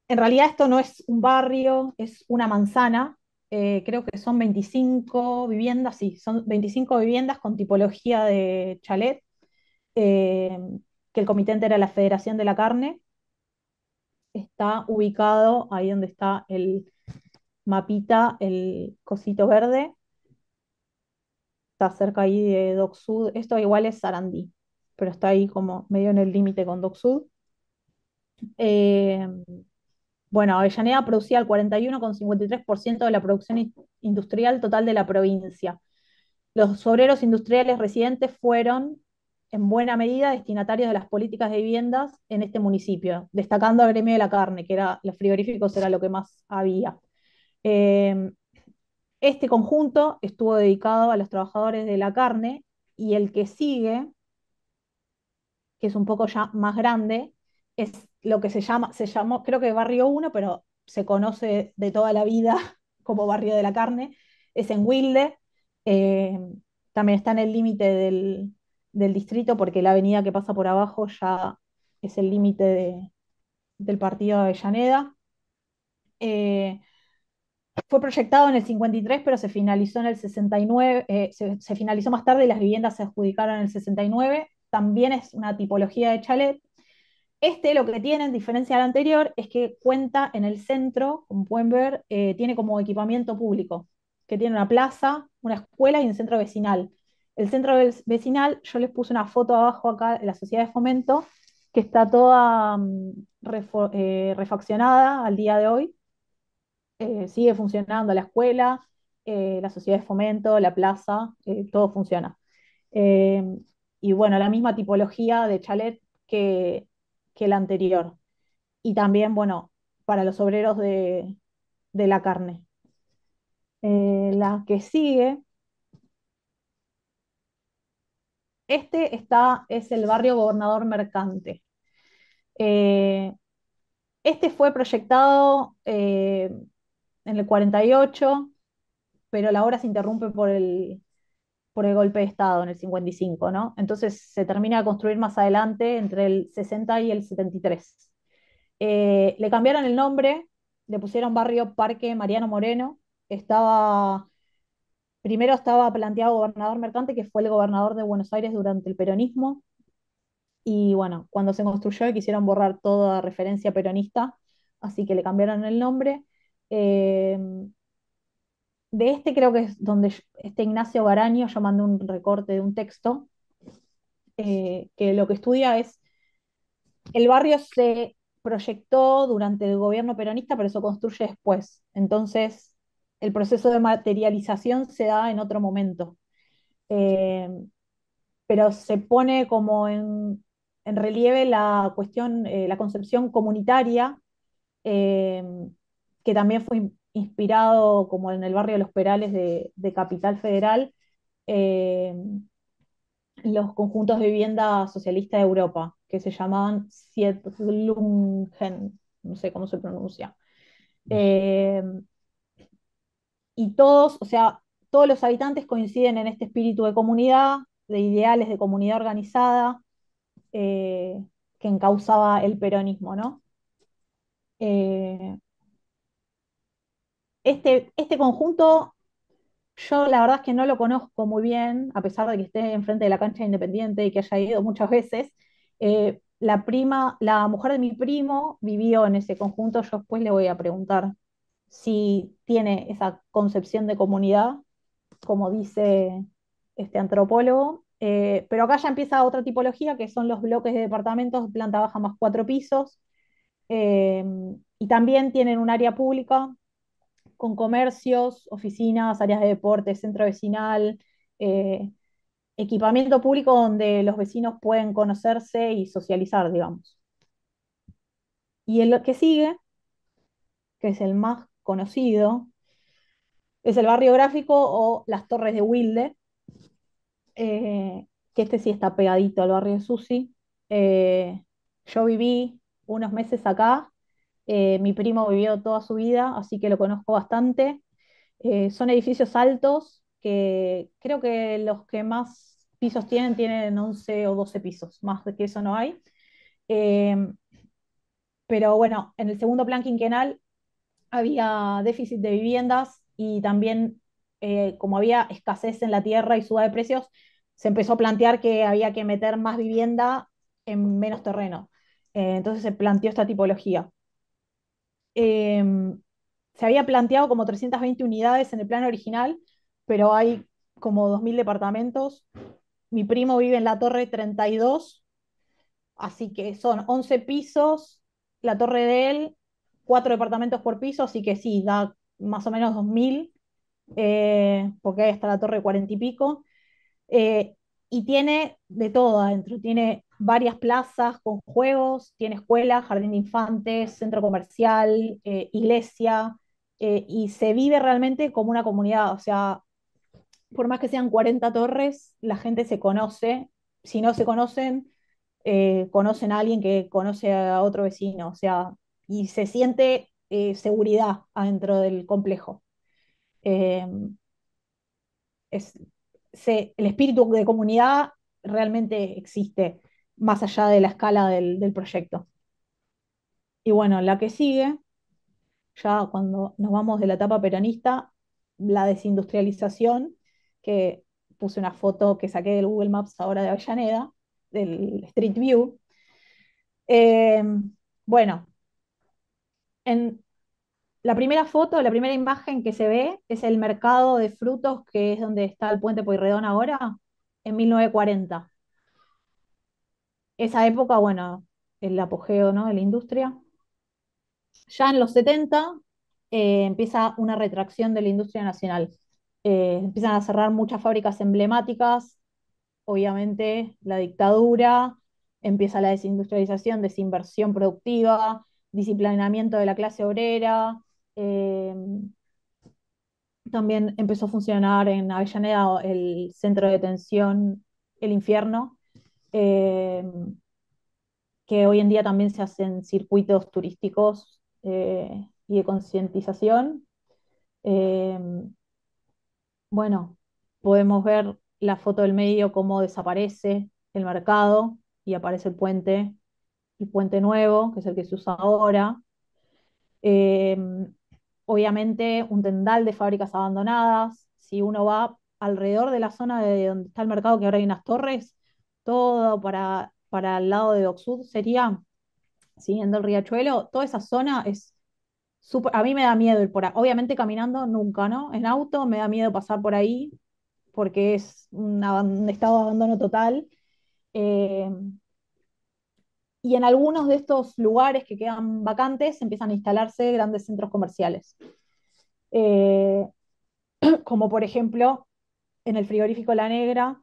S1: en realidad esto no es un barrio, es una manzana. Creo que son 25 viviendas, sí, son 25 viviendas con tipología de chalet, eh, que el comitente era la Federación de la Carne. Está ubicado ahí donde está el mapita, el cosito verde, está cerca ahí de Dock Sud. Esto igual es Sarandí, pero está ahí como medio en el límite con Dock Sud. Eh, bueno, Avellaneda producía el 41,53% de la producción industrial total de la provincia. Los obreros industriales residentes fueron, en buena medida, destinatarios de las políticas de viviendas en este municipio, destacando al gremio de la carne, que era los frigoríficos, era lo que más había. Eh, este conjunto estuvo dedicado a los trabajadores de la carne, y el que sigue, que es un poco ya más grande, es lo que se llamó, creo que Barrio 1, pero se conoce de toda la vida como Barrio de la Carne, es en Wilde. eh, También está en el límite del distrito, porque la avenida que pasa por abajo ya es el límite del partido de Avellaneda. Eh, Fue proyectado en el 53, pero se finalizó en el 69, se finalizó más tarde y las viviendas se adjudicaron en el 69. También es una tipología de chalet. Este, lo que tiene, en diferencia al anterior, es que cuenta en el centro, como pueden ver, tiene como equipamiento público, que tiene una plaza, una escuela y un centro vecinal. El centro vecinal, yo les puse una foto abajo acá de la sociedad de fomento, que está toda refaccionada al día de hoy. Sigue funcionando la escuela, la sociedad de fomento, la plaza, todo funciona. Eh, y bueno, la misma tipología de chalet que la anterior. Y también, bueno, para los obreros de la carne. La que sigue, es el barrio Gobernador Mercante. Eh, este fue proyectado en el 48, pero la obra se interrumpe por el golpe de Estado en el 55, ¿no? Entonces se termina de construir más adelante, entre el 60 y el 73. Le cambiaron el nombre, le pusieron barrio Parque Mariano Moreno. Estaba, primero estaba planteado Gobernador Mercante, que fue el gobernador de Buenos Aires durante el peronismo, y bueno, cuando se construyó quisieron borrar toda referencia peronista, así que le cambiaron el nombre. Eh, de este creo que es donde Ignacio Garaño, yo mandé un recorte de un texto, que lo que estudia es, el barrio se proyectó durante el gobierno peronista, pero se construye después. Entonces, el proceso de materialización se da en otro momento. Eh, pero se pone como en relieve la cuestión, la concepción comunitaria, eh, que también fue inspirado como en el barrio de Los Perales de Capital Federal, eh, los conjuntos de vivienda socialista de Europa, que se llamaban Siedlungen, no sé cómo se pronuncia. Eh, y todos, o sea, todos los habitantes coinciden en este espíritu de comunidad, de ideales de comunidad organizada, eh, que encauzaba el peronismo, ¿no? Eh, este conjunto, yo la verdad es que no lo conozco muy bien, a pesar de que esté enfrente de la cancha de Independiente y que haya ido muchas veces. La mujer de mi primo vivió en ese conjunto, yo después le voy a preguntar si tiene esa concepción de comunidad, como dice este antropólogo. Pero acá ya empieza otra tipología, que son los bloques de departamentos, planta baja más 4 pisos, eh, y también tienen un área pública con comercios, oficinas, áreas de deporte, centro vecinal, eh, equipamiento público donde los vecinos pueden conocerse y socializar, digamos. Y el que sigue, que es el más conocido, es el barrio gráfico o las Torres de Wilde, que este sí está pegadito al barrio de Susi. Yo viví unos meses acá, mi primo vivió toda su vida, así que lo conozco bastante. Son edificios altos que creo que los que más pisos tienen 11 o 12 pisos, más de que eso no hay. Eh, pero bueno, en el segundo plan quinquenal había déficit de viviendas y también, como había escasez en la tierra y suba de precios, se empezó a plantear que había que meter más vivienda en menos terreno. Entonces se planteó esta tipología. Eh, Se había planteado como 320 unidades en el plan original, pero hay como 2000 departamentos. Mi primo vive en la torre 32, así que son 11 pisos, la torre de él, 4 departamentos por piso, así que sí, da más o menos 2000, porque ahí está la torre 40 y pico. Eh, y tiene de todo adentro, tiene varias plazas con juegos, tiene escuela, jardín de infantes, centro comercial, iglesia, y se vive realmente como una comunidad. O sea, por más que sean 40 torres, la gente se conoce. Si no se conocen, conocen a alguien que conoce a otro vecino. O sea, y se siente seguridad adentro del complejo. Eh, es, el espíritu de comunidad realmente existe más allá de la escala del proyecto. Y bueno, la que sigue, ya cuando nos vamos de la etapa peronista, la desindustrialización, que puse una foto que saqué del Google Maps ahora de Avellaneda, del Street View. Eh, bueno, en la primera foto, la primera imagen que se ve es el mercado de frutos, que es donde está el puente Pueyrredón ahora, en 1940. Esa época, bueno, el apogeo, ¿no?, de la industria. Ya en los 70 empieza una retracción de la industria nacional. Empiezan a cerrar muchas fábricas emblemáticas, obviamente la dictadura, empieza la desindustrialización, desinversión productiva, disciplinamiento de la clase obrera. eh, También empezó a funcionar en Avellaneda el centro de detención El Infierno, eh, que hoy en día también se hacen circuitos turísticos y de concientización. Eh, bueno, podemos ver la foto del medio, cómo desaparece el mercado y aparece el puente nuevo, que es el que se usa ahora. Eh, Obviamente un tendal de fábricas abandonadas. Si uno va alrededor de la zona de donde está el mercado, que ahora hay unas torres, todo para el lado de Docksud sería, siguiendo el riachuelo, toda esa zona es súper, a mí me da miedo ir por ahí. Obviamente caminando nunca, ¿no? En auto me da miedo pasar por ahí porque es un estado de abandono total. Eh, y en algunos de estos lugares que quedan vacantes empiezan a instalarse grandes centros comerciales. Eh, Como por ejemplo en el frigorífico La Negra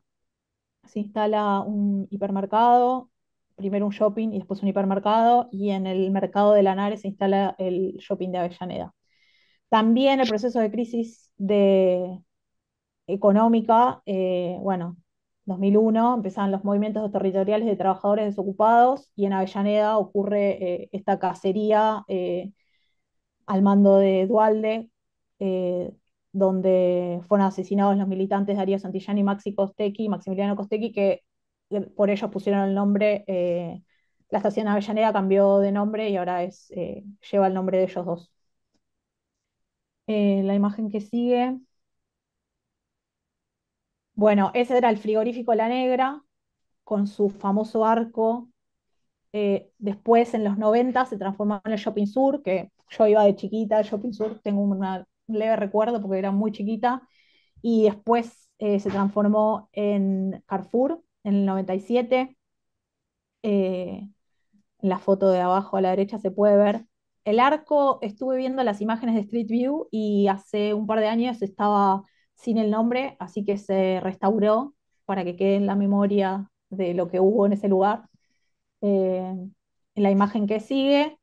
S1: se instala un hipermercado, primero un shopping y después un hipermercado, y en el mercado de Lanares se instala el shopping de Avellaneda. También el proceso de crisis económica, bueno, 2001 empezaban los movimientos territoriales de trabajadores desocupados y en Avellaneda ocurre esta cacería al mando de Dualde, eh, donde fueron asesinados los militantes Darío Santillán y Maximiliano Costecchi, que por ellos pusieron el nombre, la estación Avellaneda cambió de nombre y ahora lleva el nombre de ellos dos. La imagen que sigue, bueno, ese era el frigorífico La Negra, con su famoso arco. Después, en los 90, se transformó en el Shopping Sur, que yo iba de chiquita al Shopping Sur, tengo un leve recuerdo porque era muy chiquita, y después se transformó en Carrefour en el 97. En la foto de abajo a la derecha se puede ver. El arco, estuve viendo las imágenes de Street View y hace un par de años estaba sin el nombre, así que se restauró para que quede en la memoria de lo que hubo en ese lugar. En la imagen que sigue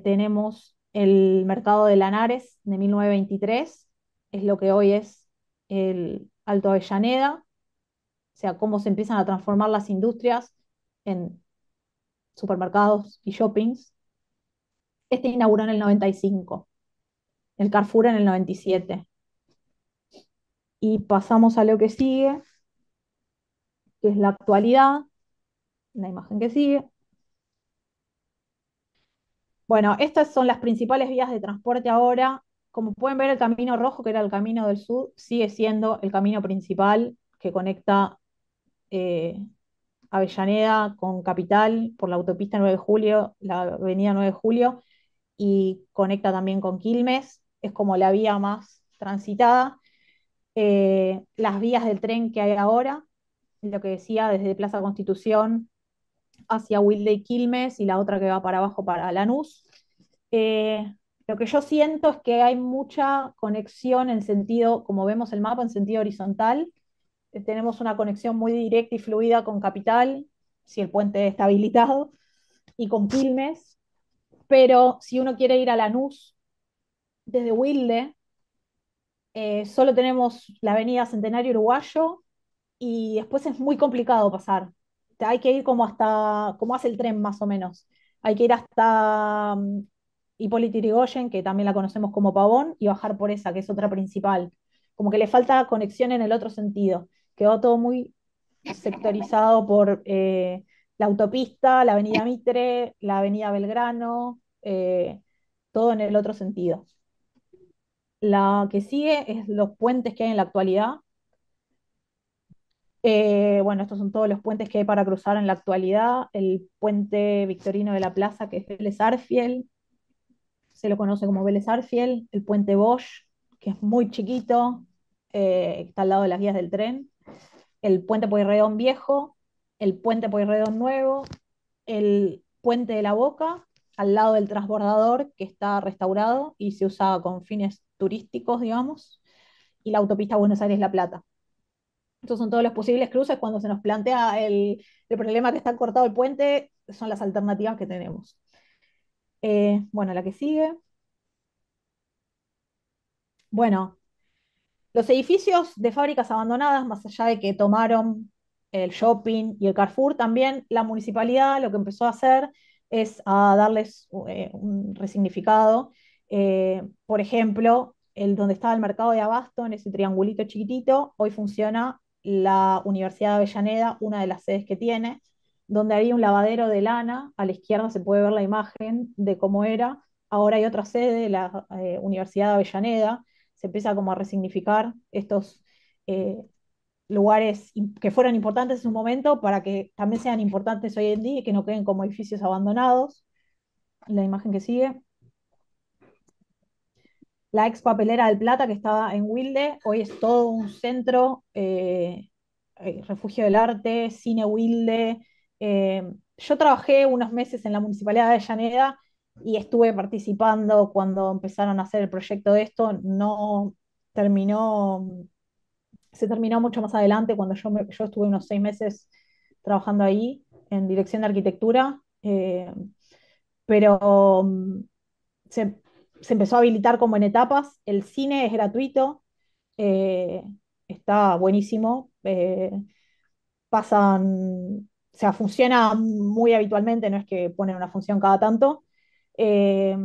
S1: tenemos el mercado de Lanares de 1923, es lo que hoy es el Alto Avellaneda, o sea, cómo se empiezan a transformar las industrias en supermercados y shoppings. Este inauguró en el 95, el Carrefour en el 97. Y pasamos a lo que sigue, que es la actualidad, la imagen que sigue. Bueno, estas son las principales vías de transporte ahora. Como pueden ver, el camino rojo, que era el camino del sur, sigue siendo el camino principal que conecta eh, Avellaneda con Capital por la autopista 9 de Julio, la avenida 9 de Julio, y conecta también con Quilmes. Es como la vía más transitada. Las vías del tren que hay ahora, lo que decía, desde Plaza Constitución hacia Wilde y Quilmes, y la otra que va para abajo para Lanús. Lo que yo siento es que hay mucha conexión en sentido, como vemos el mapa, en sentido horizontal. Tenemos una conexión muy directa y fluida con Capital, si el puente está habilitado, y con Quilmes, pero si uno quiere ir a Lanús desde Wilde, solo tenemos la avenida Centenario Uruguayo y después es muy complicado pasar. Hay que ir como hasta, como hace el tren más o menos. Hay que ir hasta Hipólito Yrigoyen, que también la conocemos como Pavón, y bajar por esa, que es otra principal. Como que le falta conexión en el otro sentido. Quedó todo muy sectorizado por la autopista, la avenida Mitre, la avenida Belgrano, todo en el otro sentido. La que sigue es los puentes que hay en la actualidad. Bueno, estos son todos los puentes que hay para cruzar en la actualidad. El puente Victorino de la Plaza, que es Vélez Arfiel, se lo conoce como Vélez Arfiel. El puente Bosch, que es muy chiquito, está al lado de las vías del tren. El puente Pueyrredón Viejo, el puente Pueyrredón Nuevo, el puente de la Boca, al lado del transbordador, que está restaurado y se usa con fines turísticos, digamos. y la autopista Buenos Aires-La Plata. Estos son todos los posibles cruces cuando se nos plantea el problema que está cortado el puente, son las alternativas que tenemos. Bueno, la que sigue. Bueno, los edificios de fábricas abandonadas, más allá de que tomaron el shopping y el Carrefour, también la municipalidad lo que empezó a hacer es a darles un resignificado. Por ejemplo, donde estaba el mercado de Abasto, en ese triangulito chiquitito, hoy funciona la Universidad de Avellaneda, una de las sedes que tiene, donde había un lavadero de lana. A la izquierda se puede ver la imagen de cómo era. Ahora hay otra sede, la Universidad de Avellaneda. Se empieza como a resignificar estos eh, lugares que fueron importantes en su momento para que también sean importantes hoy en día y que no queden como edificios abandonados. La imagen que sigue. La ex papelera del Plata, que estaba en Wilde, hoy es todo un centro, refugio del arte, cine Wilde. Yo trabajé unos meses en la Municipalidad de Avellaneda y estuve participando cuando empezaron a hacer el proyecto de esto. No terminó, se terminó mucho más adelante, cuando yo estuve unos 6 meses trabajando ahí en dirección de arquitectura, pero se, se empezó a habilitar como en etapas. El cine es gratuito, eh, está buenísimo. O sea, funciona muy habitualmente, no es que ponen una función cada tanto. Eh,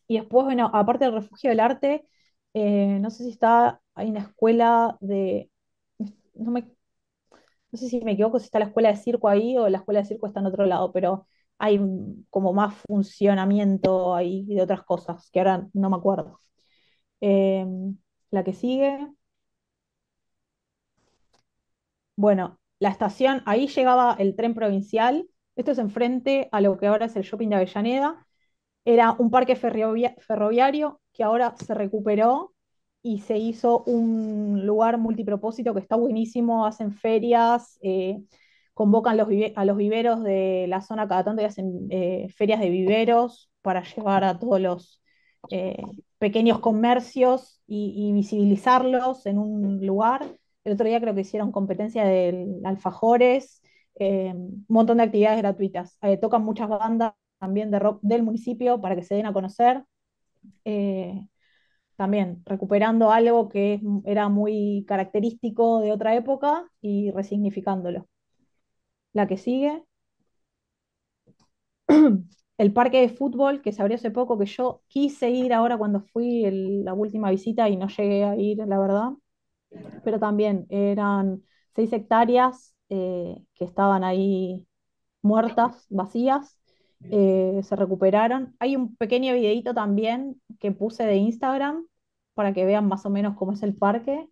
S1: y después, bueno, aparte del refugio del arte, no sé si hay una escuela no, no sé si me equivoco, si está la escuela de circo ahí o la escuela de circo está en otro lado, pero hay como más funcionamiento ahí de otras cosas, que ahora no me acuerdo. Eh, la que sigue, bueno, la estación, ahí llegaba el tren provincial. Esto es enfrente a lo que ahora es el shopping de Avellaneda. Era un parque ferroviario que ahora se recuperó y se hizo un lugar multipropósito que está buenísimo. Hacen ferias, convocan a los viveros de la zona cada tanto y hacen ferias de viveros para llevar a todos los eh, pequeños comercios y visibilizarlos en un lugar. El otro día creo que hicieron competencia de alfajores, un montón de actividades gratuitas. Tocan muchas bandas también de rock del municipio para que se den a conocer. Eh, También recuperando algo que era muy característico de otra época y resignificándolo. La que sigue, el parque de fútbol que se abrió hace poco, que yo quise ir ahora cuando fui la última visita y no llegué a ir, la verdad, pero también eran 6 hectáreas que estaban ahí muertas, vacías, se recuperaron. Hay un pequeño videíto también que puse de Instagram para que vean más o menos cómo es el parque.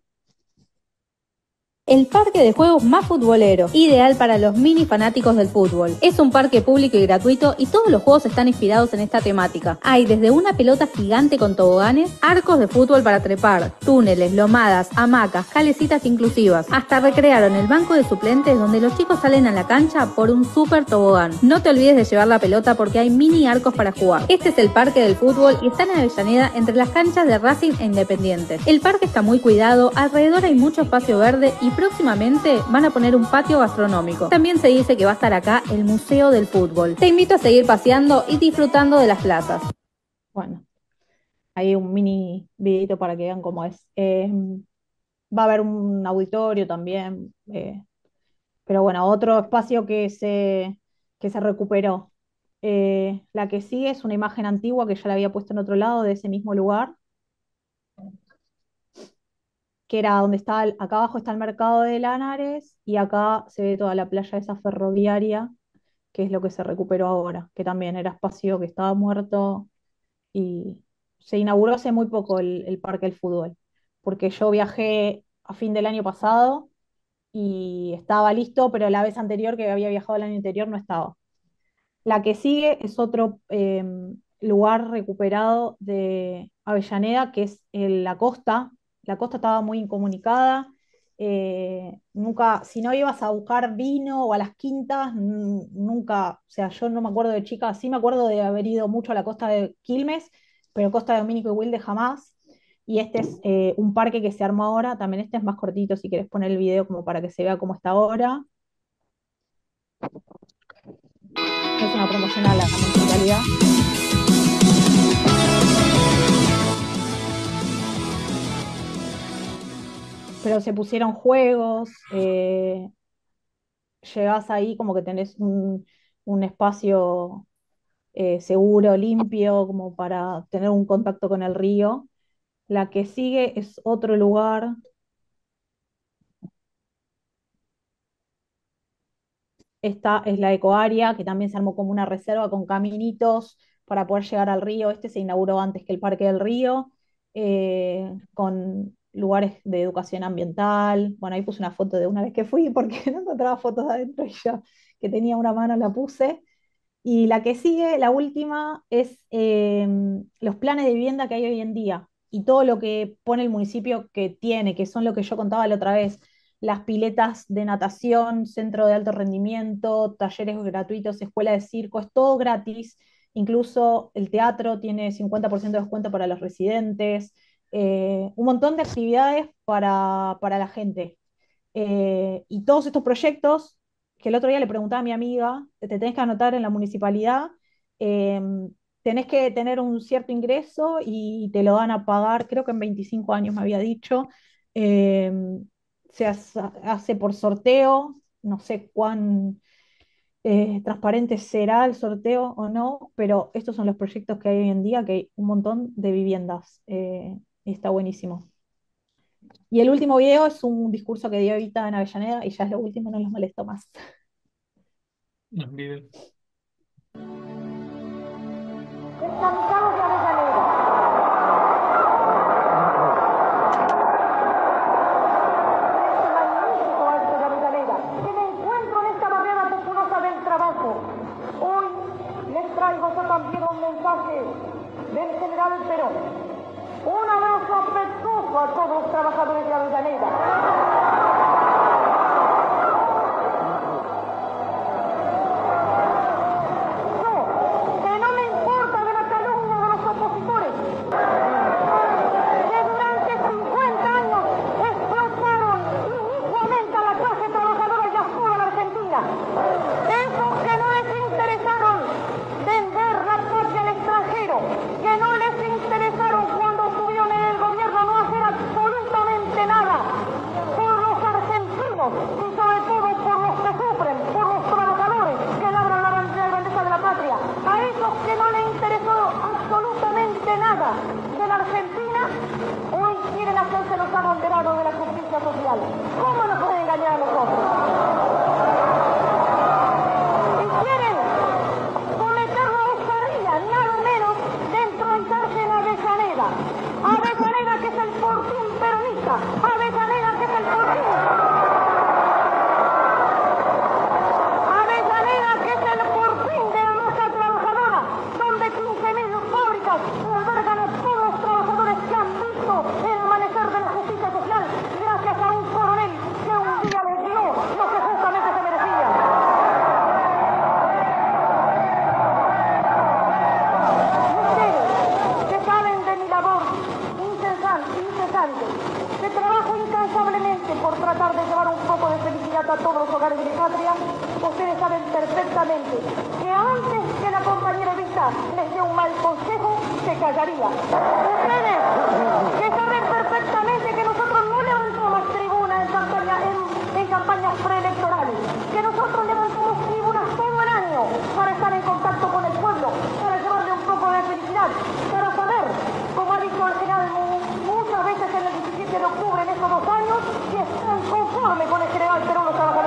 S6: El parque de juegos más futbolero, ideal para los mini fanáticos del fútbol. Es un parque público y gratuito y todos los juegos están inspirados en esta temática. Hay desde una pelota gigante con toboganes, arcos de fútbol para trepar, túneles, lomadas, hamacas, calecitas inclusivas. Hasta recrearon el banco de suplentes donde los chicos salen a la cancha por un super tobogán. No te olvides de llevar la pelota porque hay mini arcos para jugar. Este es el parque del fútbol y está en Avellaneda entre las canchas de Racing e Independiente. El parque está muy cuidado, alrededor hay mucho espacio verde y próximamente van a poner un patio gastronómico. También se dice que va a estar acá el Museo del Fútbol. Te invito a seguir paseando y disfrutando de las plazas.
S1: Bueno, hay un mini videito para que vean cómo es. Va a haber un auditorio también, pero bueno, otro espacio que se recuperó. La que sigue es una imagen antigua que ya la había puesto en otro lado de ese mismo lugar, que era donde está, acá abajo está el mercado de Lanares y acá se ve toda la playa esa ferroviaria, que es lo que se recuperó ahora, que también era espacio que estaba muerto y se inauguró hace muy poco el Parque del Fútbol, porque yo viajé a fin del año pasado y estaba listo, pero la vez anterior que había viajado el año anterior no estaba. La que sigue es otro lugar recuperado de Avellaneda, que es la costa. La costa estaba muy incomunicada. Nunca, si no ibas a buscar vino o a las quintas, nunca, o sea, yo no me acuerdo de chica, sí me acuerdo de haber ido mucho a la costa de Quilmes, pero Costa de Domínico y Wilde jamás. Y este es un parque que se armó ahora, también este es más cortito, si quieres poner el video como para que se vea cómo está ahora. Es una promoción a la municipalidad. Pero se pusieron juegos, llegás ahí como que tenés un espacio seguro, limpio, como para tener un contacto con el río. La que sigue es otro lugar. Esta es la ecoárea, que también se armó como una reserva con caminitos para poder llegar al río. Este se inauguró antes que el Parque del Río, con lugares de educación ambiental. Bueno, ahí puse una foto de una vez que fui porque no encontraba fotos de adentro y ya que tenía una mano la puse. Y la que sigue, la última, es los planes de vivienda que hay hoy en día y todo lo que pone el municipio que tiene, que son lo que yo contaba la otra vez, las piletas de natación, centro de alto rendimiento, talleres gratuitos, escuela de circo, es todo gratis, incluso el teatro tiene 50% de descuento para los residentes, un montón de actividades para la gente. Y todos estos proyectos, que el otro día le preguntaba a mi amiga, te tenés que anotar en la municipalidad, eh, tenés que tener un cierto ingreso y te lo van a pagar, creo que en 25 años me había dicho. eh, hace por sorteo, no sé cuán transparente será el sorteo o no, pero estos son los proyectos que hay hoy en día, que hay un montón de viviendas. Y está buenísimo. Y el último video es un discurso que dio ahorita en Avellaneda y ya es lo último, no los molesto más.
S2: Los videos.
S7: Encantados de Avellaneda. Este magnífico alto de Avellaneda, que me encuentro en esta barriada populosa del trabajo. Hoy les traigo yo también un mensaje del general Perón. Un abrazo afectuoso a todos los trabajadores de Avellaneda. Que no les interesaron cuando estuvieron en el gobierno no hacer absolutamente nada por los argentinos y sobre todo por los que sufren, por los trabajadores que labran la grandeza de la patria. A esos que no les interesó absolutamente nada de la Argentina, hoy quieren hacerse los abanderados de la justicia social. ¿Cómo nos pueden engañar a nosotros? Y quieren cometer la osadía, nada menos, de entroncharse en Avellaneda. Avellaneda, que es el fortín peronista. Avellaneda, que es el fortín. Avellaneda, que es el fortín de la masa trabajadora, donde 15.000 fábricas albergan a todos los trabajadores que han visto el amanecer de la justicia social gracias a un coronel que un día les dio lo que justamente se merecían. Que saben de mi labor incesante, que trabajo incansablemente por tratar de llevar un poco de felicidad a todos los hogares de mi patria, ustedes saben perfectamente que antes que la compañera Vista les dé un mal consejo, se callaría. Ustedes que saben perfectamente que nosotros no levantamos tribuna en campañas preelectorales, que nosotros levantamos tribunas todo el año para estar en contacto con el pueblo, para llevarle un poco de felicidad, para saber, como ha dicho el general muchas veces en el 17 de octubre en estos 2 años, que están conformes con el general Perón los trabajadores.